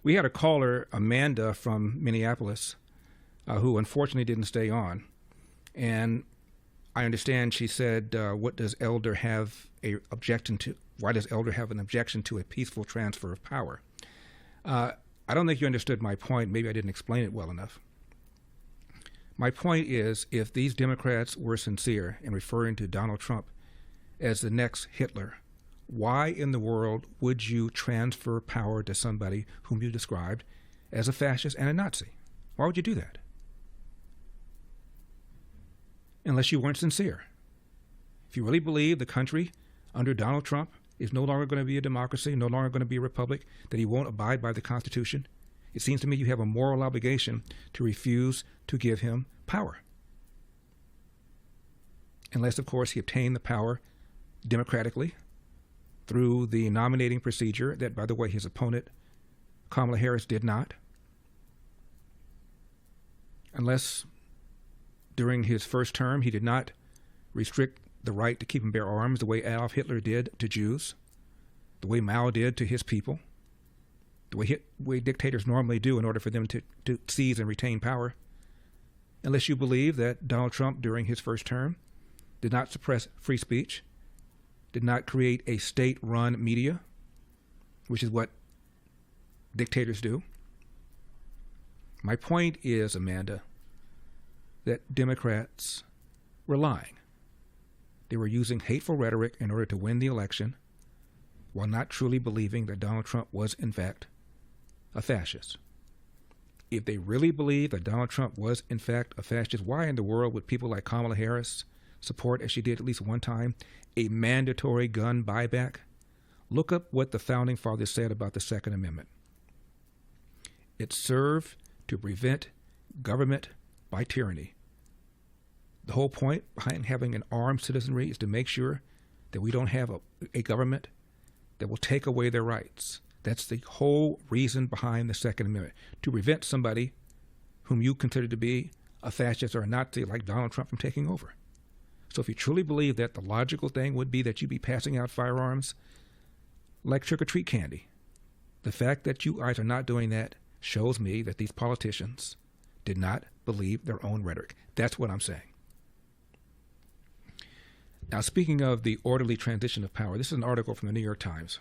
We had a caller, Amanda from Minneapolis, who unfortunately didn't stay on. And I understand she said, what does Elder have a objection to? Why does Elder have an objection to a peaceful transfer of power? I don't think you understood my point. Maybe I didn't explain it well enough. My point is, if these Democrats were sincere in referring to Donald Trump as the next Hitler, why in the world would you transfer power to somebody whom you described as a fascist and a Nazi? Why would you do that? Unless you weren't sincere. If you really believe the country under Donald Trump is no longer going to be a democracy, no longer going to be a republic, that he won't abide by the Constitution, it seems to me you have a moral obligation to refuse to give him power. Unless, of course, he obtained the power democratically through the nominating procedure that, by the way, his opponent, Kamala Harris, did not. Unless during his first term he did not restrict the right to keep and bear arms the way Adolf Hitler did to Jews, the way Mao did to his people, the way dictators normally do in order for them to seize and retain power. Unless you believe that Donald Trump during his first term did not suppress free speech, did not create a state-run media, which is what dictators do. My point is, Amanda, that Democrats were lying. They were using hateful rhetoric in order to win the election while not truly believing that Donald Trump was, in fact, a fascist. If they really believed that Donald Trump was, in fact, a fascist, why in the world would people like Kamala Harris support, as she did at least one time, a mandatory gun buyback? Look up what the Founding Fathers said about the Second Amendment. It served to prevent government by tyranny. The whole point behind having an armed citizenry is to make sure that we don't have a government that will take away their rights. That's the whole reason behind the Second Amendment, to prevent somebody whom you consider to be a fascist or a Nazi like Donald Trump from taking over. So if you truly believe that, the logical thing would be that you be passing out firearms like trick-or-treat candy. The fact that you guys are not doing that shows me that these politicians did not believe their own rhetoric. That's what I'm saying. Now, speaking of the orderly transition of power, this is an article from the New York Times.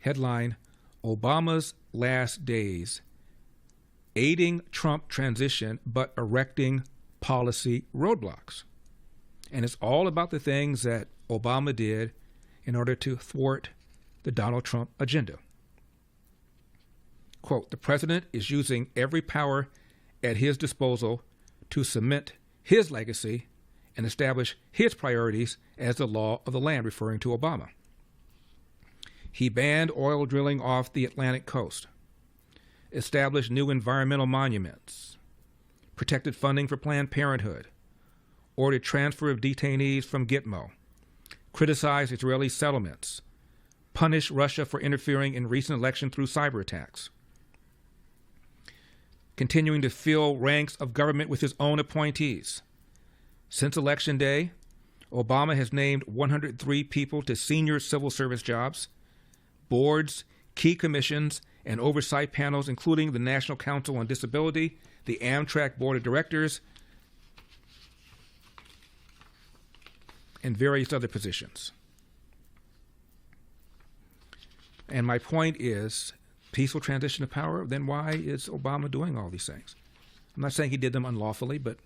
Headline, Obama's Last Days, Aiding Trump Transition but Erecting Policy Roadblocks. And it's all about the things that Obama did in order to thwart the Donald Trump agenda. Quote, the president is using every power at his disposal to cement his legacy and establish his priorities as the law of the land, referring to Obama. He banned oil drilling off the Atlantic coast, established new environmental monuments, protected funding for Planned Parenthood, ordered transfer of detainees from Gitmo, criticized Israeli settlements, punished Russia for interfering in recent election through cyber attacks, continuing to fill ranks of government with his own appointees. Since Election Day, Obama has named 103 people to senior civil service jobs, boards, key commissions, and oversight panels, including the National Council on Disability, the Amtrak Board of Directors, and various other positions. And my point is, peaceful transition of power, then why is Obama doing all these things? I'm not saying he did them unlawfully, but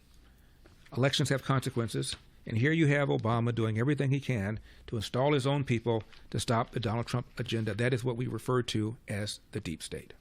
elections have consequences. And here you have Obama doing everything he can to install his own people to stop the Donald Trump agenda. That is what we refer to as the deep state.